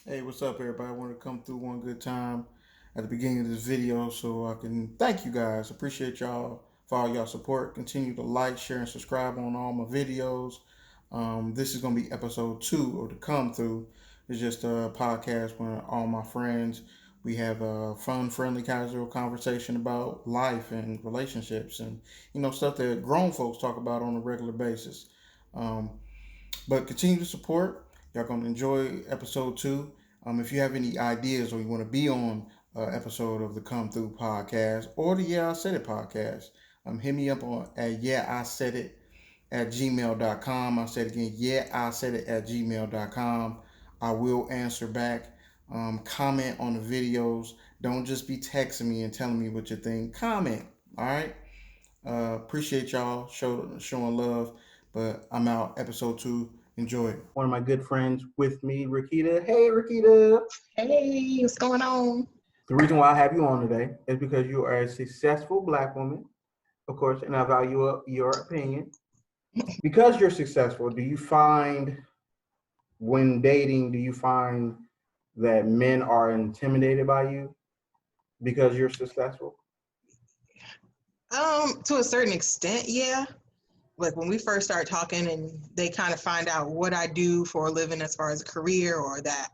Hey, what's up, everybody? I want to come through one good time at the beginning of this video so I can thank you guys. Appreciate y'all for all y'all support. Continue to like, share, and subscribe on all my videos. This is going to be episode 2 of the Come Through. It's just a podcast with all my friends. We have a fun, friendly, casual conversation about life and relationships and, stuff that grown folks talk about on a regular basis. Um, but continue to support. Y'all gonna enjoy episode 2. If you have any ideas or you want to be on an episode of the Come Through podcast or the Yeah I Said It podcast, hit me up on at yeahisaidit@gmail.com. I said again, yeahisaidit@gmail.com. I will answer back. Comment on the videos. Don't just be texting me and telling me what you think. Comment. All right. Appreciate y'all showing love. But I'm out. Episode 2. Enjoy it. One of my good friends with me, Rakita. Hey, Rakita. Hey, what's going on? The reason why I have you on today is because you are a successful Black woman, of course, and I value your opinion. Because you're successful, do you find when dating, do you find that men are intimidated by you because you're successful? To a certain extent, yeah. Like when we first start talking and they kind of find out what I do for a living as far as a career or that,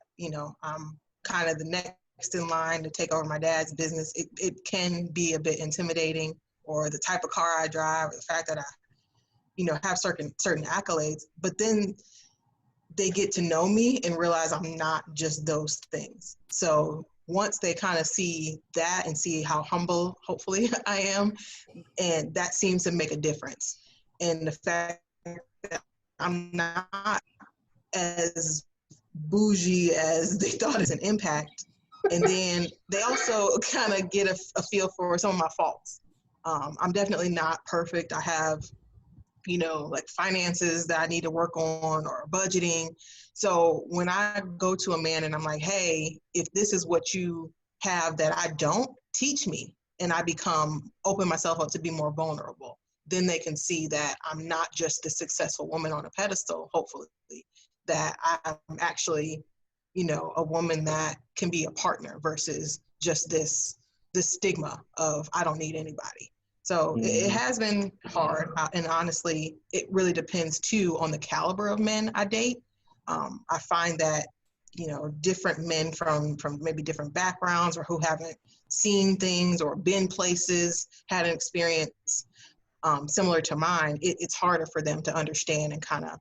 I'm kind of the next in line to take over my dad's business, it can be a bit intimidating, or the type of car I drive, or the fact that I, have certain accolades. But then they get to know me and realize I'm not just those things. So once they kind of see that and see how humble, hopefully, I am, and that seems to make a difference. And the fact that I'm not as bougie as they thought is an impact. And then they also kind of get a feel for some of my faults. I'm definitely not perfect. I have like finances that I need to work on or budgeting. So when I go to a man and I'm like, hey, if this is what you have that I don't, teach me. And I open myself up to be more vulnerable. Then they can see that I'm not just a successful woman on a pedestal, hopefully, that I'm actually, a woman that can be a partner versus just this stigma of I don't need anybody. So it has been hard, and honestly, it really depends too on the caliber of men I date. I find that different men from maybe different backgrounds or who haven't seen things or been places, had an experience similar to mine, it's harder for them to understand and kind of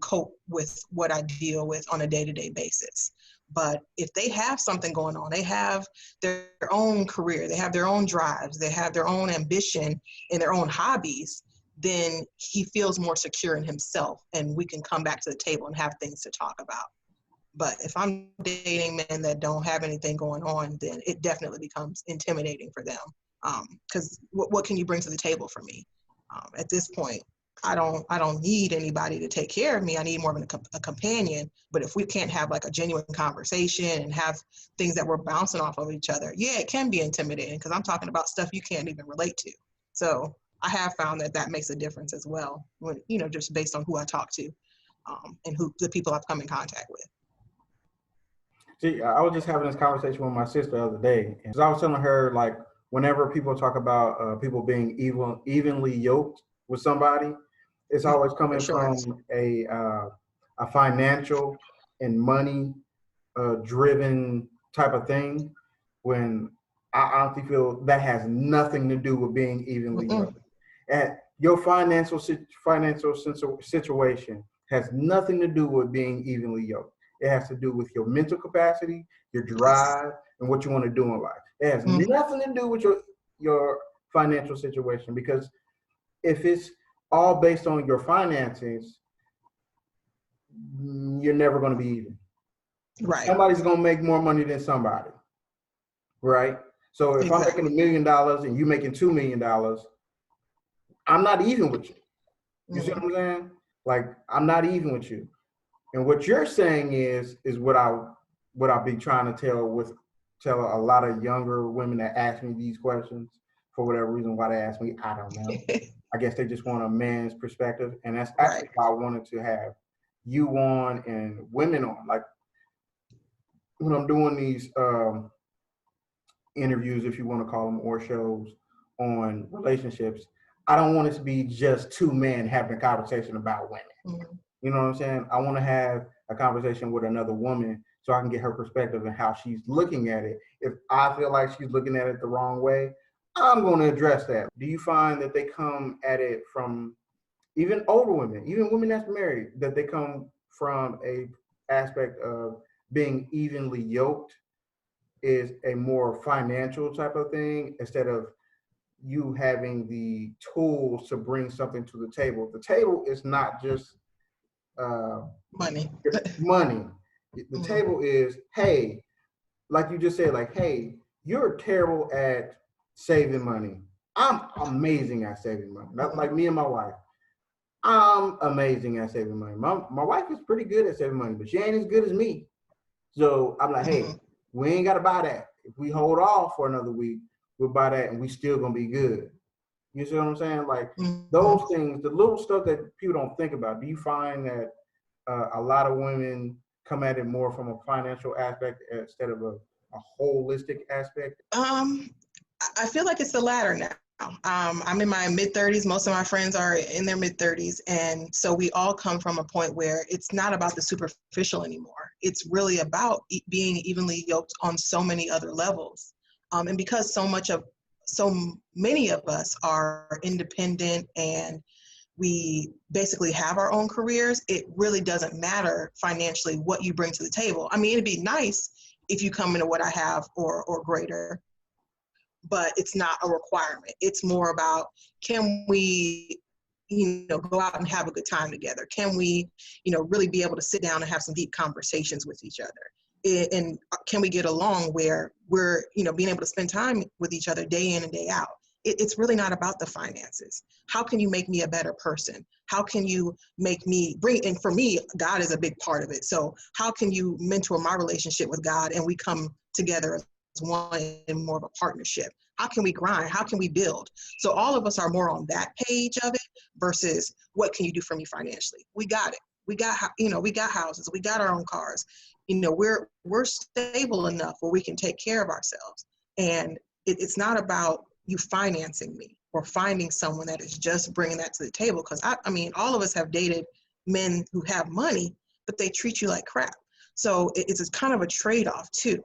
cope with what I deal with on a day-to-day basis. But if they have something going on, they have their own career, they have their own drives, they have their own ambition and their own hobbies, then he feels more secure in himself and we can come back to the table and have things to talk about. But if I'm dating men that don't have anything going on, then it definitely becomes intimidating for them. Because what can you bring to the table for me? At this point, I don't need anybody to take care of me. I need more of a companion. But if we can't have like a genuine conversation and have things that we're bouncing off of each other, yeah, it can be intimidating because I'm talking about stuff you can't even relate to. So I have found that makes a difference as well, when just based on who I talk to, and who the people I've come in contact with. See, I was just having this conversation with my sister the other day, and I was telling her, like, whenever people talk about people being evenly yoked with somebody, it's always coming Sure. from a financial and money driven type of thing. When I honestly feel that has nothing to do with being evenly yoked. At your financial situation has nothing to do with being evenly yoked. It has to do with your mental capacity, your drive, and what you want to do in life. It has nothing to do with your financial situation, because if it's all based on your finances, you're never going to be even. Right. Somebody's going to make more money than somebody, right? So if I'm making $1 million and you making $2 million, I'm not even with you. You see what I'm saying? Like, I'm not even with you. And what you're saying is what I'll be trying to tell a lot of younger women that ask me these questions for whatever reason. Why they ask me, I don't know. I guess they just want a man's perspective, and that's actually why I wanted to have you on and women on. Like, when I'm doing these interviews, if you want to call them, or shows on relationships, I don't want it to be just two men having a conversation about women. Mm-hmm. You know what I'm saying? I want to have a conversation with another woman so I can get her perspective and how she's looking at it. If I feel like she's looking at it the wrong way, I'm going to address that. Do you find that they come at it from, even older women, even women that's married, that they come from a aspect of being evenly yoked is a more financial type of thing instead of you having the tools to bring something to the table? The table is not just uh, Money. money. The Mm-hmm. table is, hey, like you just said, like, hey, you're terrible at saving money. I'm amazing at saving money. Not like me and my wife. I'm amazing at saving money. My wife is pretty good at saving money, but she ain't as good as me. So I'm like, hey, we ain't got to buy that. If we hold off for another week, we'll buy that and we still going to be good. You see what I'm saying? Like those things, the little stuff that people don't think about. Do you find that a lot of women come at it more from a financial aspect instead of a holistic aspect? I feel like it's the latter now. I'm in my mid-30s. Most of my friends are in their mid-30s. And so we all come from a point where it's not about the superficial anymore. It's really about being evenly yoked on so many other levels. And because so many of us are independent and we basically have our own careers, it really doesn't matter financially what you bring to the table. I mean, it'd be nice if you come into what I have or greater, but it's not a requirement. It's more about, can we, go out and have a good time together? Can we, really be able to sit down and have some deep conversations with each other? And can we get along where we're, being able to spend time with each other day in and day out? It's really not about the finances. How can you make me a better person? How can you make me and for me, God is a big part of it. So how can you mentor my relationship with God and we come together as one in more of a partnership? How can we grind? How can we build? So all of us are more on that page of it versus what can you do for me financially? We got it. We got houses. We got our own cars. We're stable enough where we can take care of ourselves. And it's not about you financing me or finding someone that is just bringing that to the table. Because I mean, all of us have dated men who have money, but they treat you like crap. So it's kind of a trade-off too.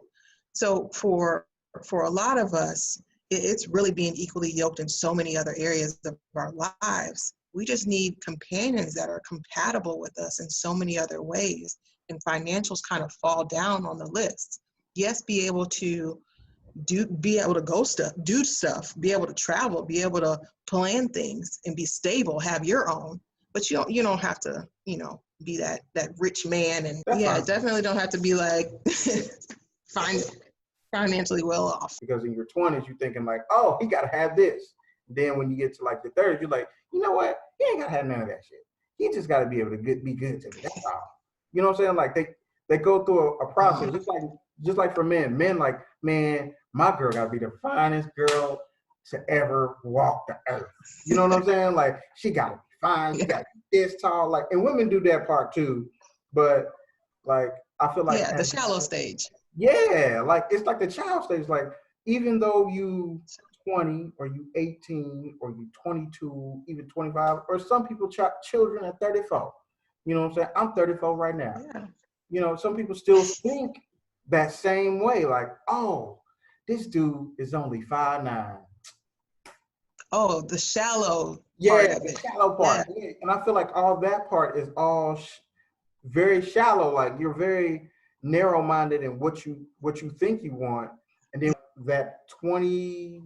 So for a lot of us, it's really being equally yoked in so many other areas of our lives. We just need companions that are compatible with us in so many other ways. And financials kind of fall down on the list. Yes, be able to do stuff, be able to travel, be able to plan things and be stable, have your own, but you don't have to, be that rich man. And That's fine. definitely don't have to be like financially well off. Because in your 20s, you're thinking like, oh, he got to have this. Then when you get to like the 30s, you're like, you know what? He ain't got to have none of that shit. He just got to be able to be good to me. That's all. You know what I'm saying? Like they go through a process. Just like for men. Men like, man, my girl got to be the finest girl to ever walk the earth. You know what I'm saying? Like she got to be fine. She got to be this tall. Like, and women do that part too. But like, I feel like the shallow stage. Yeah, like it's like the child stage. Like even though you 20 or you 18 or you 22, even 25, or some people children at 34. You know what I'm saying? I'm 34 right now. Yeah. Some people still think that same way. Like, oh, this dude is only 5'9". Oh, the shallow part of the it. shallow part. Yeah. And I feel like all that part is all very shallow. Like you're very narrow-minded in what you think you want, and then that 20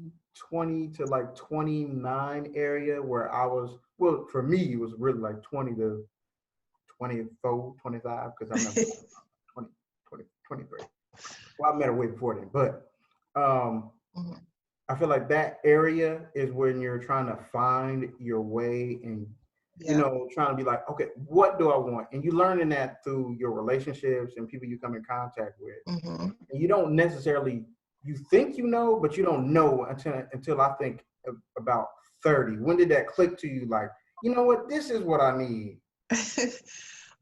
to like 29 area where I was, well, for me it was really like 20 to 24, 25, because I remember 20, 23. Well, I met her way before then, but I feel like that area is when you're trying to find your way and trying to be like, okay, what do I want? And you're learning that through your relationships and people you come in contact with. And you don't necessarily, you think you know, but you don't know until I think about 30. When did that click to you? Like, you know what? This is what I need.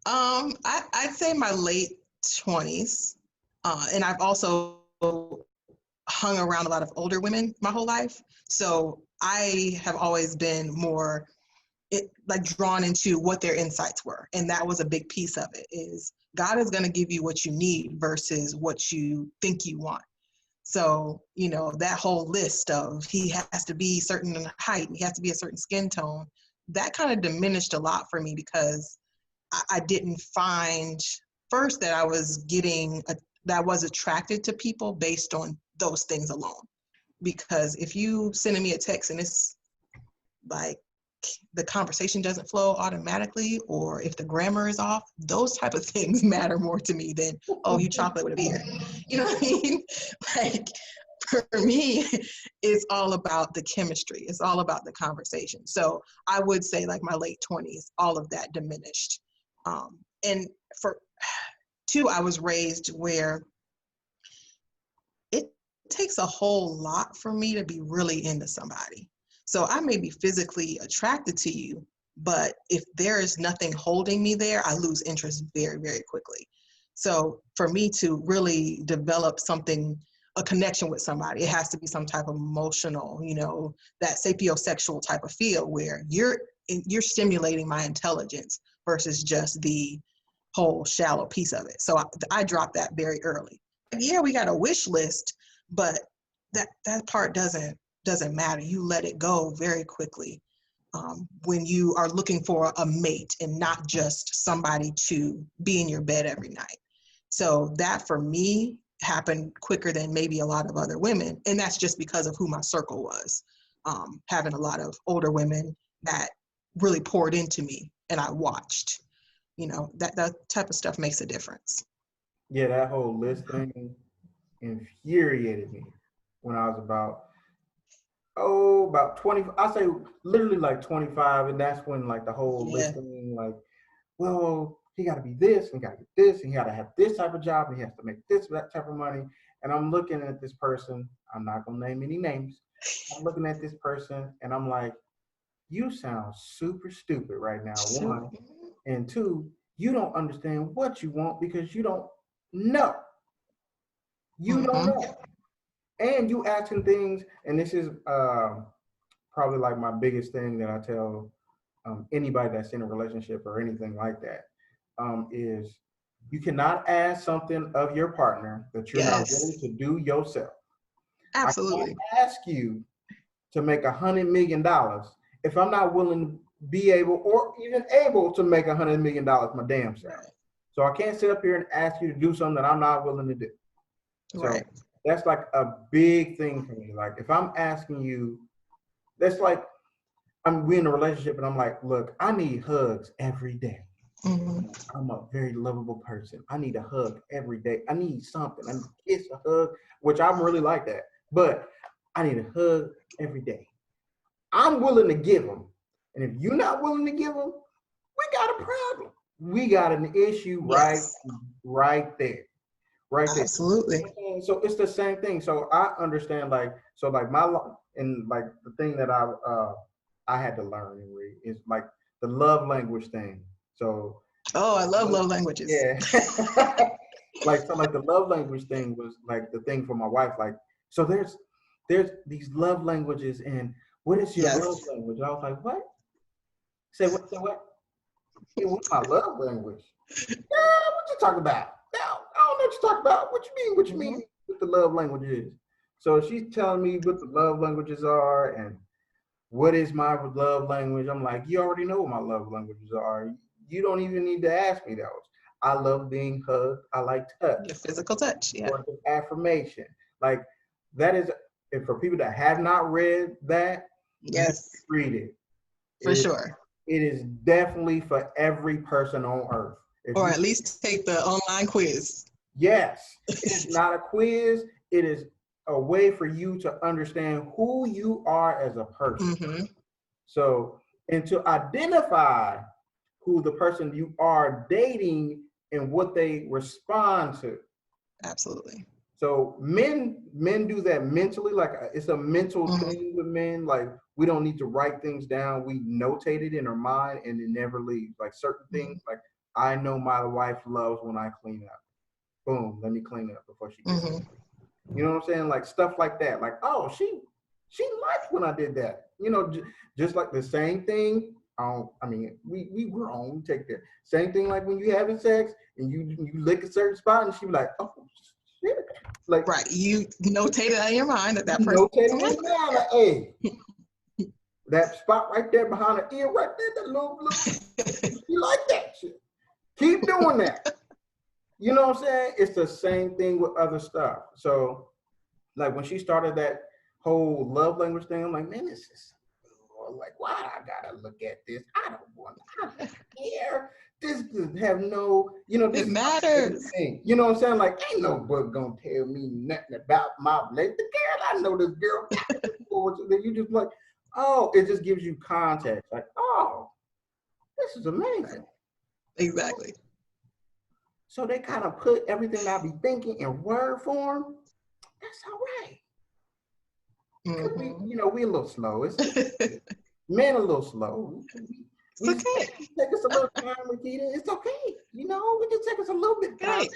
I'd say my late 20s. And I've also hung around a lot of older women my whole life. So I have always been more like drawn into what their insights were. And that was a big piece of it, is God is going to give you what you need versus what you think you want. So, that whole list of he has to be certain height, he has to be a certain skin tone, that kind of diminished a lot for me, because I didn't find first that that I was attracted to people based on those things alone. Because if you sending me a text and it's like the conversation doesn't flow automatically, or if the grammar is off, those type of things matter more to me than, oh, you chocolate with a beard. You know what I mean? Like, for me, it's all about the chemistry. It's all about the conversation. So I would say, like, my late 20s, all of that diminished. And for two, I was raised where it takes a whole lot for me to be really into somebody. So I may be physically attracted to you, but if there is nothing holding me there, I lose interest very, very quickly. So for me to really develop a connection with somebody, it has to be some type of emotional, that sapiosexual type of feel where you're stimulating my intelligence versus just the whole shallow piece of it. So I dropped that very early. Yeah, we got a wish list, but that part doesn't matter. You let it go very quickly when you are looking for a mate and not just somebody to be in your bed every night. So that for me happened quicker than maybe a lot of other women, and that's just because of who my circle was. Having a lot of older women that really poured into me, and I watched. That type of stuff makes a difference. Yeah, that whole list thing infuriated me when I was about 20. I say literally like 25, and that's when like the whole Yeah. list thing, like, well, he got to be this, and got to get this, and he got to have this type of job, and he has to make that type of money. And I'm looking at this person. I'm not gonna name any names. I'm looking at this person, and I'm like, you sound super stupid right now. One, and two, you don't understand what you want because you don't know. You don't know. And you asking things, and this is probably like my biggest thing that I tell anybody that's in a relationship or anything like that, is you cannot ask something of your partner that you're not willing to do yourself. Absolutely. I can't ask you to make $100 million if I'm not willing to be able or even able to make $100 million my damn self. Right. So I can't sit up here and ask you to do something that I'm not willing to do. So that's like a big thing for me. Like if I'm asking you, that's like we in a relationship and I'm like, look, I need hugs every day. I'm a very lovable person. I need a hug every day. I need something. I need a kiss, a hug, which I'm really like that. But I need a hug every day. I'm willing to give them. And if you're not willing to give them, we got a problem. We got an issue right there. Right there. Absolutely. So it's the same thing. So I understand like the thing that I had to learn and read is like the love language thing. So I love love languages. Yeah. like the love language thing was like the thing for my wife. Like, so there's these love languages, and what is your love language? I was like, what? Say what? It was my love language. Yeah, what you talking about? No, I don't know what you talking about. What you mean what the love language is? So she's telling me what the love languages are and what is my love language. I'm like, you already know what my love languages are. You don't even need to ask me those. I love being hugged. I like touch. The physical touch, yeah. Words of affirmation. Like that is, and for people that have not read that, read it. For sure. It is definitely for every person on earth. Or at least take the online quiz. Yes. It's not a quiz. It is a way for you to understand who you are as a person. So, and to identify who the person you are dating and what they respond to. Absolutely. So men do that mentally, like it's a mental thing with men. Like we don't need to write things down. We notate it in our mind and it never leaves. Like certain things, like I know my wife loves when I clean up. boom, let me clean up before she gets Mm-hmm. up. You know what I'm saying? Like stuff like that. Like, oh, she liked when I did that. You know, just like the same thing. I mean, we were on. We take that same thing. Like when you having sex and you lick a certain spot, and she be like, oh shit, like Right. You notate it in your mind that you person. notate it down. Like, hey, that spot right there behind the ear, right there, that little, you like that shit. Keep doing that. You know what I'm saying? It's the same thing with other stuff. So, like when she started that whole love language thing, I'm like, man, this is like, why I gotta look at this? I don't care. This doesn't have no, you know, this It matters. thing. You know what I'm saying? Like, ain't no book gonna tell me nothing about my relationship. The girl, I know this girl. Then you just like, oh, it just gives you context. Like, oh, this is amazing. Exactly. So they kind of put everything I be thinking in word form. That's all right. Mm-hmm. We a little slow. It's men a little slow. It's okay. Take us a little time, Rakita. It's okay. We just take us a little bit time.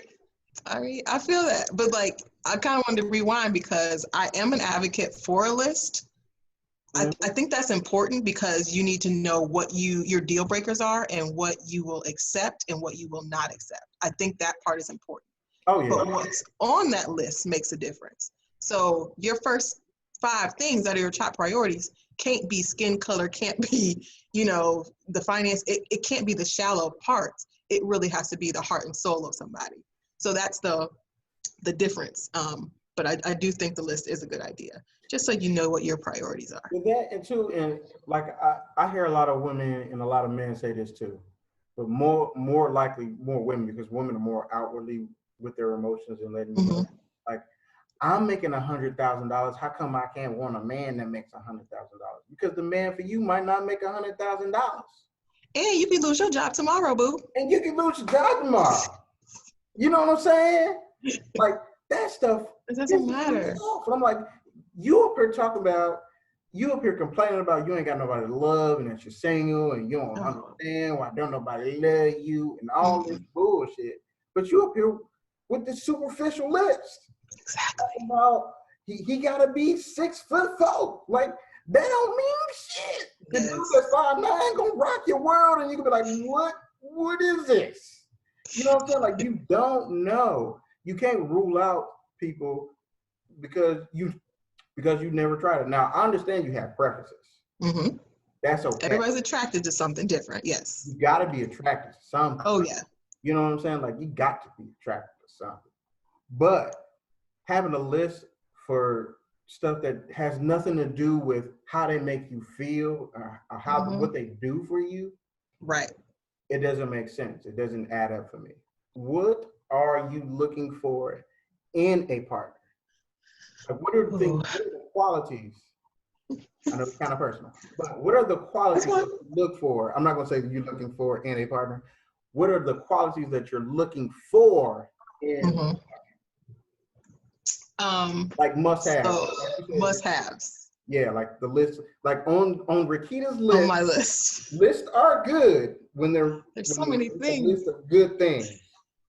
Right. I feel that. But like, I kind of wanted to rewind because I am an advocate for a list. Mm-hmm. I think that's important because you need to know what your deal breakers are and what you will accept and what you will not accept. I think that part is important. Oh, yeah. But what's on that list makes a difference. So your first 5 things that are your top priorities can't be skin color, can't be, the finance. It can't be the shallow parts. It really has to be the heart and soul of somebody. So that's the difference. But I do think the list is a good idea, just so you know what your priorities are. With that, and like I hear a lot of women and a lot of men say this too, but more likely more women, because women are more outwardly with their emotions and letting you know. Like, I'm making $100,000. How come I can't want a man that makes $100,000? Because the man for you might not make $100,000. And you can lose your job tomorrow, boo. And you can lose your job tomorrow. You know what I'm saying? Like, that stuff. It doesn't matter. And I'm like, you up here complaining about you ain't got nobody to love and that you're single and you don't understand why don't nobody love you and all this bullshit. But you up here with this superficial list. Exactly. About he gotta be 6'4". Like, that don't mean shit. The dude that's 5'9" gonna rock your world, and you can be like, what is this? You know what I'm saying? Like, you don't know. You can't rule out people because you never tried it. Now, I understand you have preferences. Mm-hmm. That's okay. Everybody's attracted to something different. Yes. You gotta be attracted to something. Oh yeah. You know what I'm saying? Like, you got to be attracted to something. But having a list for stuff that has nothing to do with how they make you feel or what they do for you, right? It doesn't make sense. It doesn't add up for me. What are you looking for in a partner? Like, what are the things? What are the qualities? I know it's kind of personal, but what are the qualities that you look for? I'm not going to say that you're looking for in a partner. What are the qualities that you're looking for in? Like must-haves. So must-haves. Yeah, like the list, like on Rakita's list. On my list. Lists are good when there's so many things. A list of good things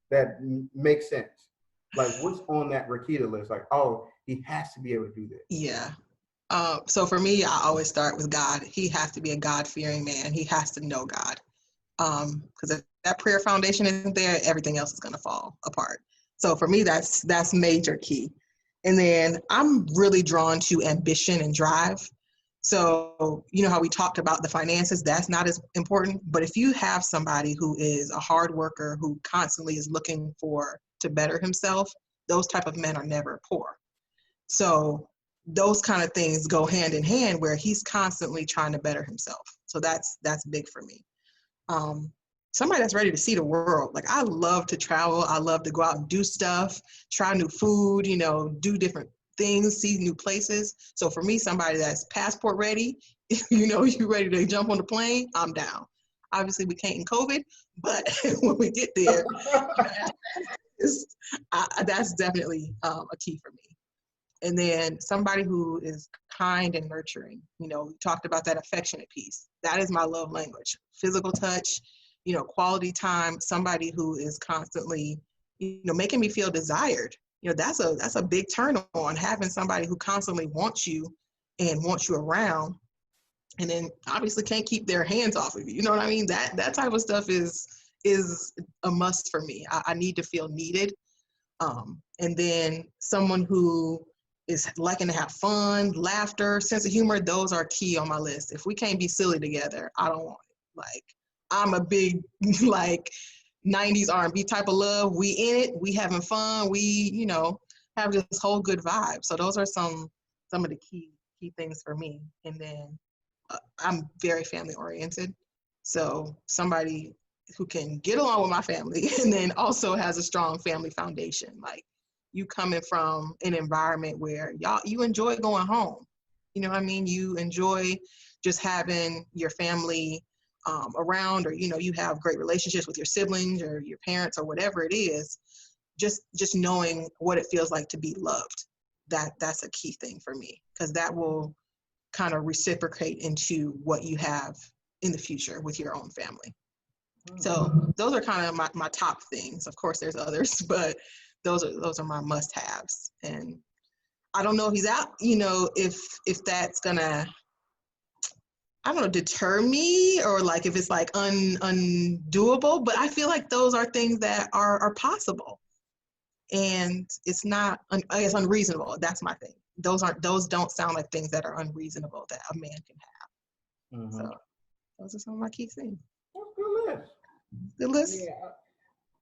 that make sense. Like, what's on that Rakita list? Like, oh, he has to be able to do this. Yeah. So for me, I always start with God. He has to be a God-fearing man. He has to know God. Because if that prayer foundation isn't there, everything else is going to fall apart. So for me, that's major key. And then I'm really drawn to ambition and drive. So, you know how we talked about the finances, that's not as important. But if you have somebody who is a hard worker, who constantly is looking to better himself, those type of men are never poor. So those kind of things go hand in hand, where he's constantly trying to better himself. So that's big for me. Somebody that's ready to see the world. Like, I love to travel. I love to go out and do stuff, try new food, do different things, see new places. So for me, somebody that's passport ready, you ready to jump on the plane, I'm down. Obviously, we can't in COVID, but when we get there, that's definitely a key for me. And then somebody who is kind and nurturing. We talked about that affectionate piece. That is my love language. Physical touch, quality time, somebody who is constantly, making me feel desired. That's a big turn on, having somebody who constantly wants you and wants you around, and then obviously can't keep their hands off of you. You know what I mean? That type of stuff is a must for me. I need to feel needed. And then someone who is liking to have fun, laughter, sense of humor, those are key on my list. If we can't be silly together, I don't want it. Like, I'm a big, like, 90s R&B type of love. We in it, we having fun, we, have this whole good vibe. So those are some of the key things for me. And then I'm very family oriented. So somebody who can get along with my family and then also has a strong family foundation. Like, you coming from an environment where you enjoy going home. You know what I mean? You enjoy just having your family around, or, you have great relationships with your siblings or your parents or whatever it is. Just knowing what it feels like to be loved. That's a key thing for me, because that will kind of reciprocate into what you have in the future with your own family. So those are kind of my top things. Of course, there's others, but those are my must-haves. And I don't know if he's out, if that's gonna, I don't know, deter me, or like if it's like undoable. But I feel like those are things that are possible, and it's not, I guess, unreasonable. That's my thing. Those don't sound like things that are unreasonable that a man can have. Mm-hmm. So those are some of my key things. That's a good list. Good list. Yeah,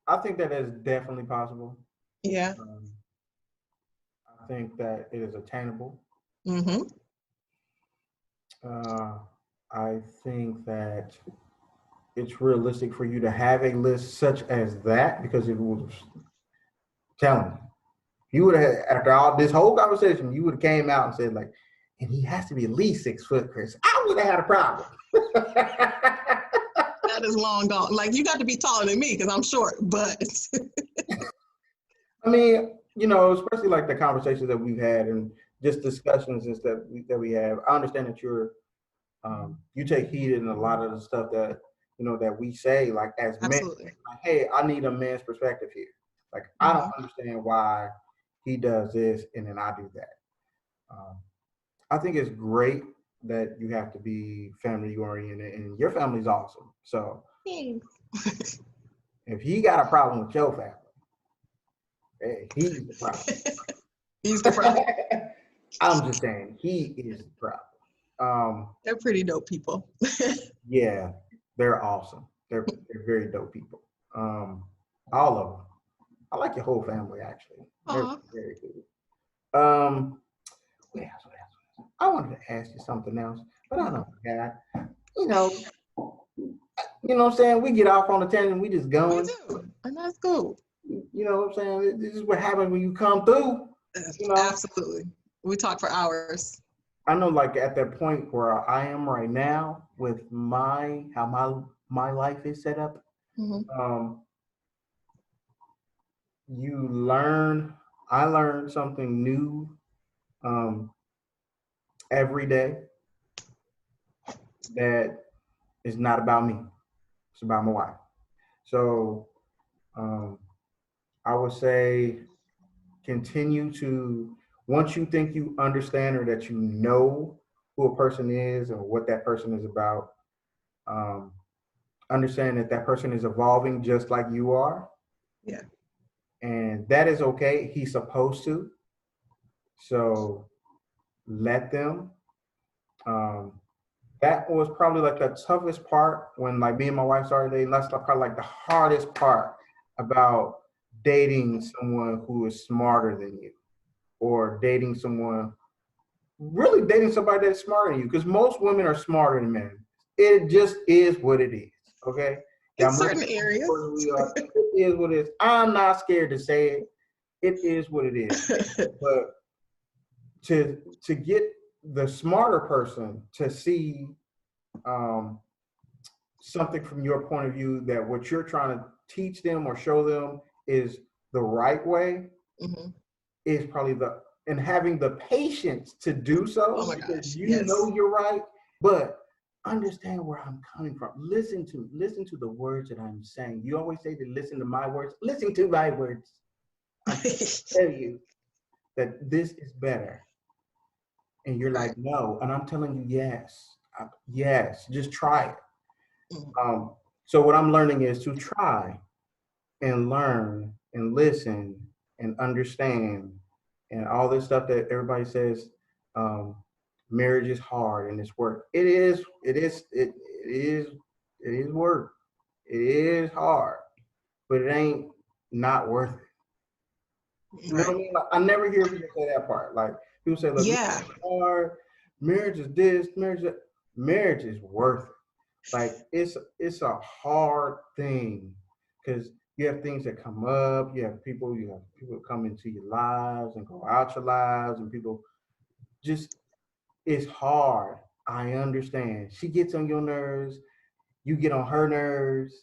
I think that is definitely possible. Yeah. I think that it is attainable. Mm-hmm. I think that it's realistic for you to have a list such as that, because it was telling you would have, after all this whole conversation, you would have came out and said, like, and he has to be at least 6 foot, Chris. I would have had a problem. That is long gone. Like, you got to be taller than me because I'm short, but. I mean, especially like the conversations that we've had and just discussions and stuff that we have. I understand that you take heed in a lot of the stuff that, that we say, like, as Absolutely. men, like, hey, I need a man's perspective here. Like, I don't understand why he does this and then I do that. I think it's great that you have to be family oriented, and your family's awesome. So if he got a problem with your family, hey, he's the problem. He's the problem. I'm just saying, he is the problem. They're pretty dope people. Yeah, they're awesome. They're very dope people. All of them. I like your whole family, actually. They're very good. What else? I wanted to ask you something else, but I don't forgot. You know what I'm saying? We get off on the tangent, we just going. We do, and that's cool. You know what I'm saying? This is what happens when you come through. Absolutely. We talk for hours. I know, like, at that point where I am right now with how my life is set up, I learn something new every day that is not about me. It's about my wife. So I would say continue to, once you think you understand or that you know who a person is or what that person is about, understand that person is evolving just like you are. Yeah. And that is okay. He's supposed to. So let them. That was probably like the toughest part when, like, me and my wife started dating. That's probably like the hardest part about dating someone who is smarter than you, or dating somebody that's smarter than you. Because most women are smarter than men. It just is what it is. Okay. In certain areas. It is what it is. I'm not scared to say it. It is what it is. But to get the smarter person to see something from your point of view, that what you're trying to teach them or show them is the right way, is probably and having the patience to do so, because you know you're right, but understand where I'm coming from. Listen to the words that I'm saying. You always say to listen to my words. Listen to my words. I'm trying to tell you that this is better. And you're Right. like, no. And I'm telling you, yes. Yes. Just try it. Mm. So what I'm learning is to try and learn and listen and understand and all this stuff that everybody says um, marriage is hard and it's work. It is work. It is hard, but it ain't not worth it. You know what Right. I mean? Like, I never hear people say that part. Like people say, look, marriage Yeah. is hard, marriage is this, marriage is worth it. Like it's a hard thing because you have things that come up, you have people come into your lives and go out your lives, and people just it's hard. I understand. She gets on your nerves, you get on her nerves,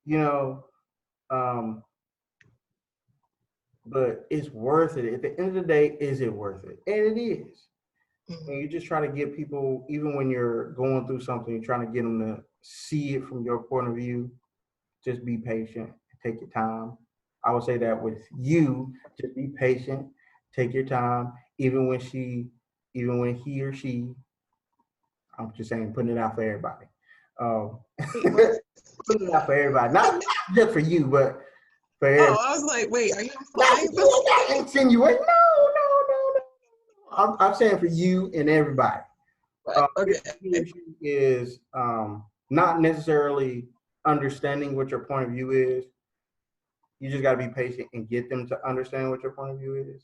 you know. Um, but it's worth it. At the end of the day, is it worth it? And it is. Mm. And you just try to get people, even when you're going through something, you're trying to get them to see it from your point of view. Just be patient, take your time. I would say that with you, just be patient, take your time, even when he or she, I'm just saying, putting it out for everybody. Um, Wait, what? putting it out for everybody, not just for you, but for everybody. Oh, I was like, wait, are you Not, implying not insinuate. No. I'm saying for you and everybody. Right. If Okay. he or she is not necessarily understanding what your point of view is, you just got to be patient and get them to understand what your point of view is.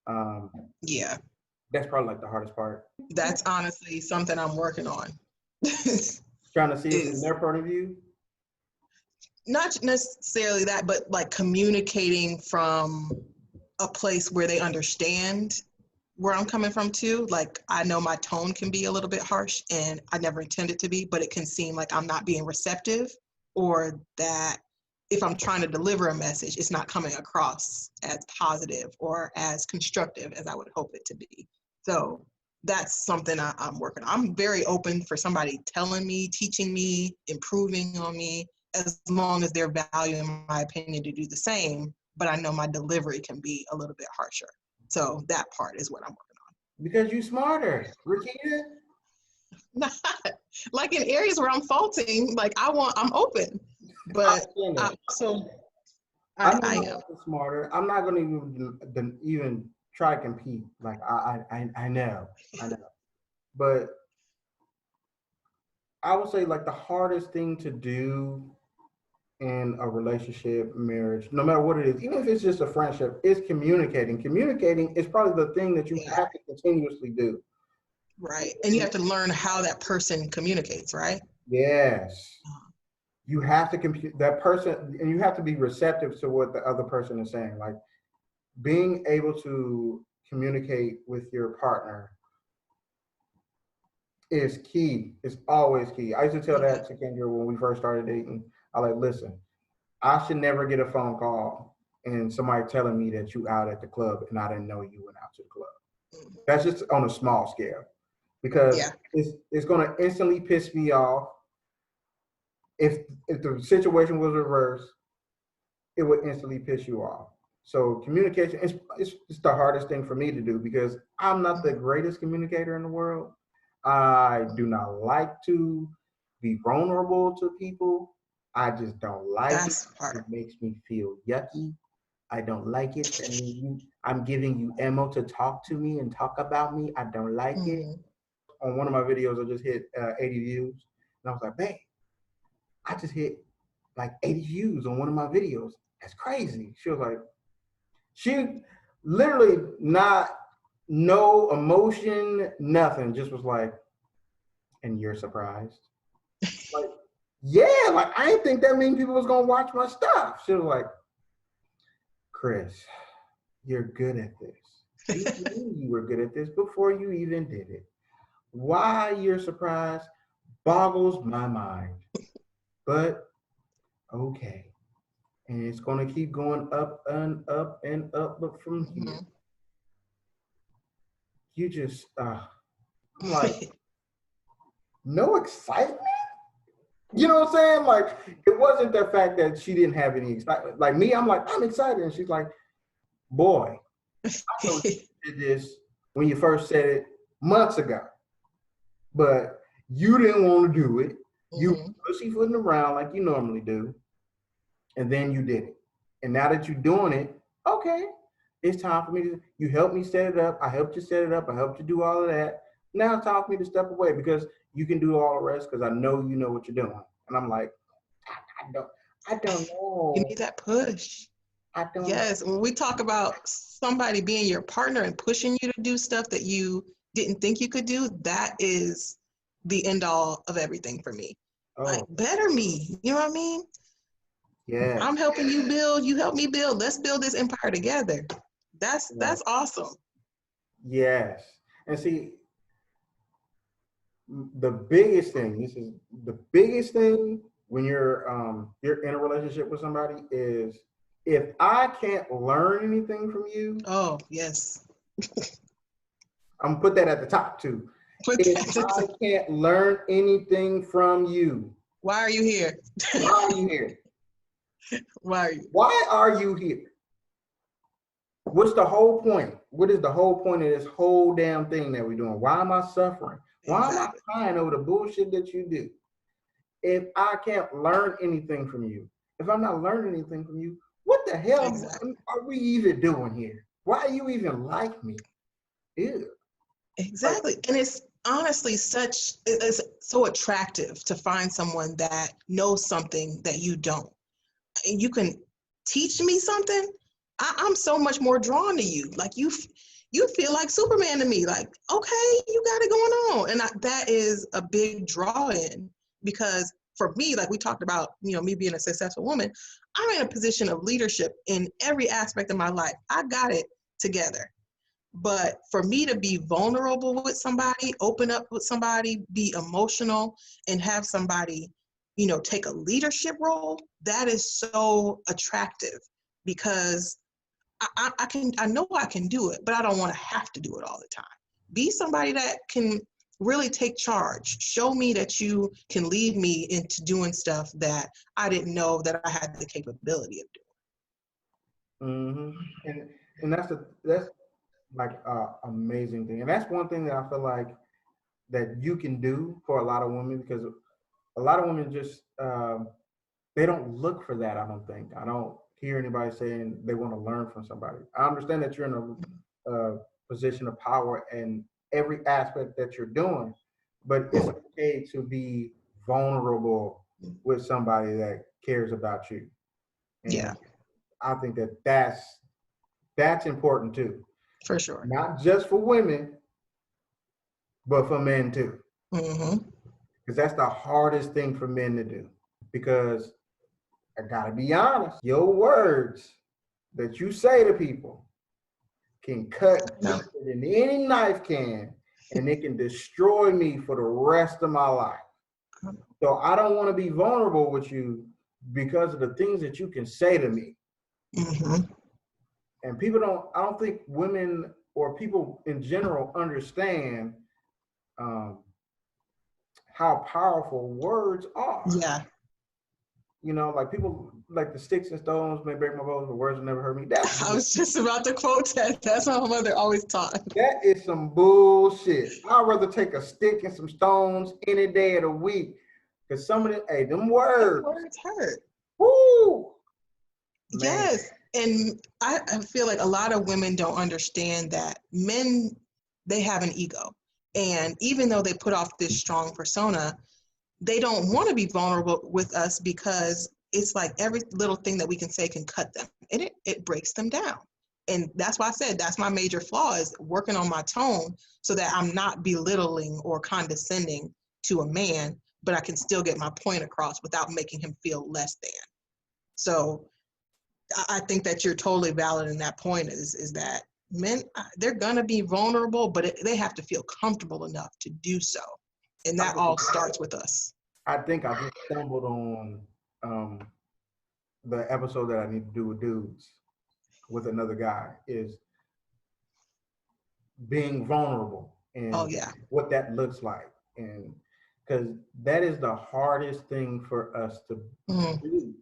Um, Yeah. that's probably like the hardest part. That's honestly something I'm working on. Trying to see it from Is their point of view. not necessarily that, but like communicating from a place where they understand where I'm coming from too. Like I know my tone can be a little bit harsh and I never intended to be, but it can seem like I'm not being receptive, or that if I'm trying to deliver a message, it's not coming across as positive or as constructive as I would hope it to be. So that's something I'm working on. I'm very open for somebody telling me, teaching me, improving on me, as long as they're valuing my opinion to do the same. But I know my delivery can be a little bit harsher. So that part is what I'm Because you smarter, Rakita. working on. Like in areas where I'm faulting, like I'm open, I but understand I that. also I know I my am. wife is smarter. I'm not going to even try to compete. Like I know, I know. But I would say like the hardest thing to do in a relationship, marriage, no matter what it is, even if it's just a friendship, is communicating. Communicating is probably the thing that you Yeah, have to continuously do. right. And you have to learn how that person communicates, right? Yes. You have to compute that person, and you have to be receptive to what the other person is saying. Like being able to communicate with your partner is key. It's always key. I used to tell Yeah. that to Kendra when we first started dating. I like, listen, I should never get a phone call and somebody telling me that you out at the club and I didn't know you went out to the club. Mhm. That's just on a small scale because Yeah. it's going to instantly piss me off. If the situation was reversed, it would instantly piss you off. So communication it's the hardest thing for me to do because I'm not the greatest communicator in the world. I do not like to be vulnerable to people. I just don't like it. That's the It part. makes me feel yucky. I don't like it. That means I'm giving you ammo to talk to me and talk about me. I don't like it. Mhm. On one of my videos, I just hit 80 views, and I was like, "Babe, I just hit like 80 views on one of my videos. That's crazy." She was like, she literally not no emotion, nothing, just was like, "And you're surprised?" Like, yeah, like I didn't think that many people was gonna watch my stuff. She was like, "Chris, you're good at this. You knew you were good at this before you even did it. Why you're surprised boggles my mind. But okay." And it's going to keep going up and up and up. But from here, Mhm. you just, I'm like, no excitement. You know what I'm saying? Like, it wasn't the fact that she didn't have any excitement. Like me, I'm like, I'm excited. And she's like, boy, I know you did this when you first said it months ago, but you didn't want to do it. You pussyfooting around like you normally do, and then you did it. And now that you're doing it, okay, it's time for me to, you helped me set it up. I helped you set it up. I helped you do all of that. Now it's time for me to step away because you can do all the rest because I know you know what you're doing. And I'm like, I don't know. You need that push. I don't Yes, when we talk about somebody being your partner and pushing you to do stuff that you didn't think you could do, that is the end all of everything for me. Like, better me, you know what I mean? Yeah. I'm helping you build, you help me build. Let's build this empire together. That's awesome. Yes. And see, the biggest thing, this is the biggest thing when you're in a relationship with somebody is if I can't learn anything from you. Oh, yes. I'm gonna put that at the top too. If I can't learn anything from you, why are you here? Why are you here? Why are you here? What's the whole point? What is the whole point of this whole damn thing that we're doing? Why am I suffering? Why am I crying over the bullshit that you do? If I can't learn anything from you, if I'm not learning anything from you, what the hell are we even doing here? Why you even like me? Ew. Exactly. And it's honestly it's so attractive to find someone that knows something that you don't. And you can teach me something. I'm so much more drawn to you. Like you feel like Superman to me. Like, okay, you got it going on. And that is a big draw in because for me, like we talked about, me being a successful woman, I'm in a position of leadership in every aspect of my life. I got it together. But for me to be vulnerable with somebody, open up with somebody, be emotional, and have somebody, take a leadership role, that is so attractive because I know I can do it, but I don't want to have to do it all the time. Be somebody that can really take charge. Show me that you can lead me into doing stuff that I didn't know that I had the capability of doing. And that's like amazing thing. And that's one thing that I feel like that you can do for a lot of women because a lot of women just they don't look for that. I don't think. I don't hear anybody saying they want to learn from somebody. I understand that you're in a position of power in every aspect that you're doing, but it's okay to be vulnerable with somebody that cares about you. And I think that that's important too. For sure. Not just for women, but for men too. Because that's the hardest thing for men to do. Because I gotta be honest, your words that you say to people can cut deeper than any knife can, and it can destroy me for the rest of my life. So I don't want to be vulnerable with you because of the things that you can say to me. And I don't think women or people in general understand how powerful words are. Yeah. Like people like the sticks and stones may break my bones, but words will never hurt me. I was just about to quote that. That's what my mother always taught. That is some bullshit. I'd rather take a stick and some stones any day of the week. Because some of them words hurt. Woo! Yes. And I feel like a lot of women don't understand that men, they have an ego. And even though they put off this strong persona, they don't want to be vulnerable with us because it's like every little thing that we can say can cut them. And it breaks them down. And that's why I said that's my major flaw is working on my tone so that I'm not belittling or condescending to a man, but I can still get my point across without making him feel less than. So I think that you're totally valid in that point is that men, they're going to be vulnerable, but they have to feel comfortable enough to do so. And that all starts with us. I think I just stumbled on the episode that I need to do with dudes with another guy is being vulnerable and what that looks like. And because that is the hardest thing for us to do.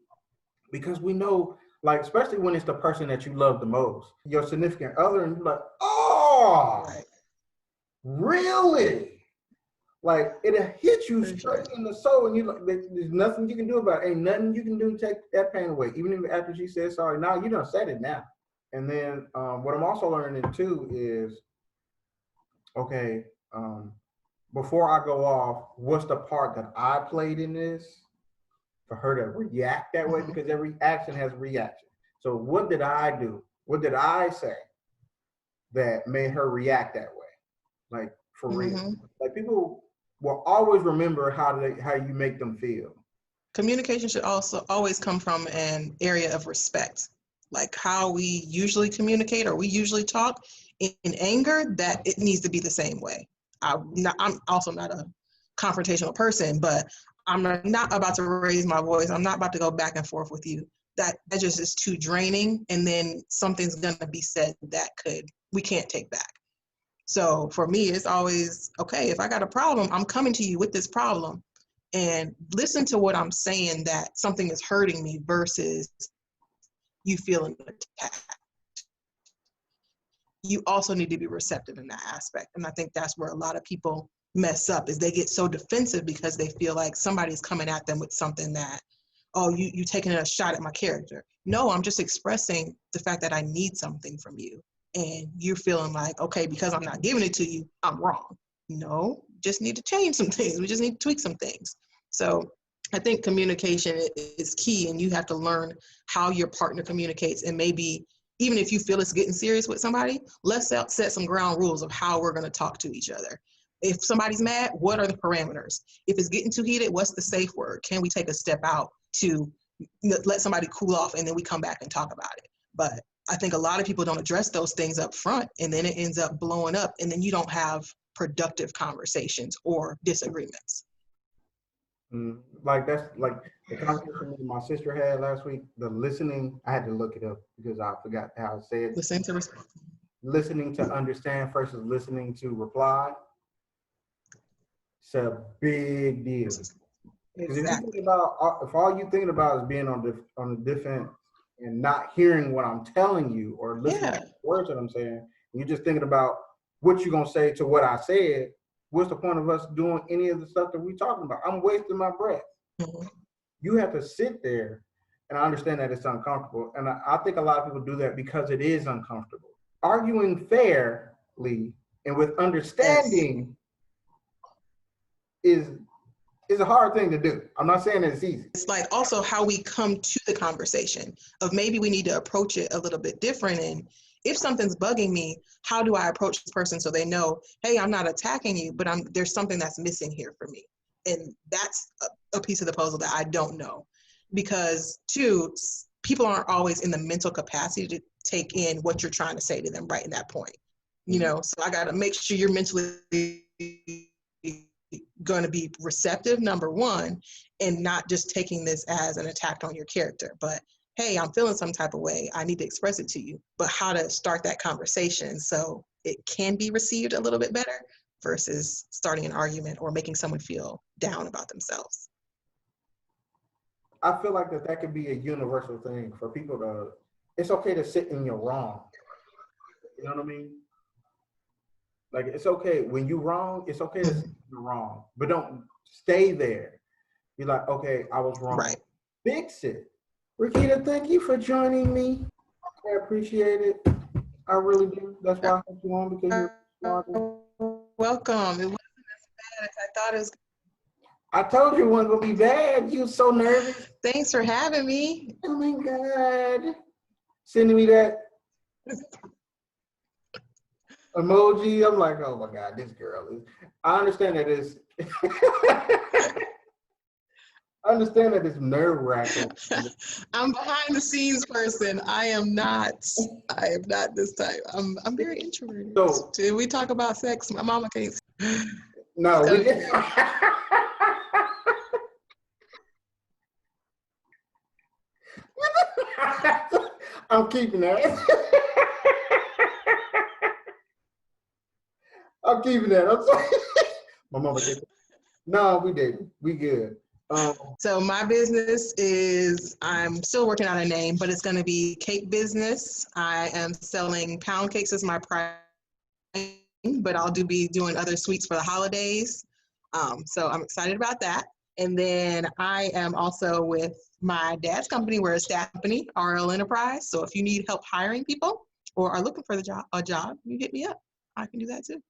Because we know, like, especially when it's the person that you love the most, your significant other, and you're like, oh, Right. really? Like, it'll hit you straight in the soul, and you like, there's nothing you can do about it. Ain't nothing you can do to take that pain away. Even if after she said sorry, now you done said it now. And then what I'm also learning too is, okay, before I go off, what's the part that I played in this for her to react that way? Because every action has a reaction. So what did I do? What did I say that made her react that way? Like, for real. Like, people will always remember how you make them feel. Communication should also always come from an area of respect. Like how we usually communicate or we usually talk in anger, that it needs to be the same way. I'm also not a confrontational person, but I'm not about to raise my voice. I'm not about to go back and forth with you. That just is too draining. And then something's going to be said that we can't take back. So for me, it's always, okay, if I got a problem, I'm coming to you with this problem, and listen to what I'm saying, that something is hurting me versus you feeling attacked. You also need to be receptive in that aspect. And I think that's where a lot of people mess up, is they get so defensive because they feel like somebody's coming at them with something that, oh, you taking a shot at my character. No, I'm just expressing the fact that I need something from you. And you're feeling like, okay, because I'm not giving it to you, I'm wrong. No, just need to change some things. We just need to tweak some things. So I think communication is key, and you have to learn how your partner communicates. And maybe even if you feel it's getting serious with somebody, let's set some ground rules of how we're going to talk to each other. If somebody's mad, what are the parameters? If it's getting too heated, what's the safe word? Can we take a step out to let somebody cool off, and then we come back and talk about it? But I think a lot of people don't address those things up front, and then it ends up blowing up, and then you don't have productive conversations or disagreements. Like, that's like the conversation that my sister had last week. The listening, I had to look it up because I forgot how to say it. Listening to understand versus listening to reply. It's a big deal. Because if you think about, if all you're thinking about is being on the defense and not hearing what I'm telling you or listening to the words that I'm saying, and you're just thinking about what you're gonna say to what I said, what's the point of us doing any of the stuff that we're talking about? I'm wasting my breath. You have to sit there, and I understand that it's uncomfortable. And I think a lot of people do that because it is uncomfortable. Arguing fairly and with understanding is a hard thing to do. I'm not saying that it's easy. It's like also how we come to the conversation of maybe we need to approach it a little bit different. And if something's bugging me, how do I approach this person so they know, hey, I'm not attacking you, but there's something that's missing here for me. And that's a piece of the puzzle that I don't know. Because two, people aren't always in the mental capacity to take in what you're trying to say to them right in that point. You know, so I got to make sure you're mentally going to be receptive, number one, and not just taking this as an attack on your character, but hey, I'm feeling some type of way, I need to express it to you, but how to start that conversation so it can be received a little bit better versus starting an argument or making someone feel down about themselves. I feel like that could be a universal thing for people to, it's okay to sit in your wrong. You know what I mean? Like, it's okay when you're wrong, it's okay to say you're wrong, but don't stay there. Be like, okay, I was wrong. Right. Fix it. Rikita, thank you for joining me. I appreciate it. I really do. That's why I have you on, because you're welcome. It wasn't as bad as I thought it was. I told you it wasn't gonna be bad. You were so nervous. Thanks for having me. Oh my God. Sending me that emoji. I'm like, oh my God, this girl is. I understand that it's. I understand that it's nerve-wracking. I'm behind the scenes person. I am not this type. I'm very introverted. So, did we talk about sex? My mama can't. No, we didn't. I'm keeping that. I'm keeping that. I'm sorry. My mama did. No, we didn't. We good. So my business is, I'm still working out a name, but it's going to be Cake Business. I am selling pound cakes as my price, but I'll be doing other sweets for the holidays. So I'm excited about that. And then I am also with my dad's company. We're a staff company, RL Enterprise. So if you need help hiring people or are looking for a job, you hit me up. I can do that too.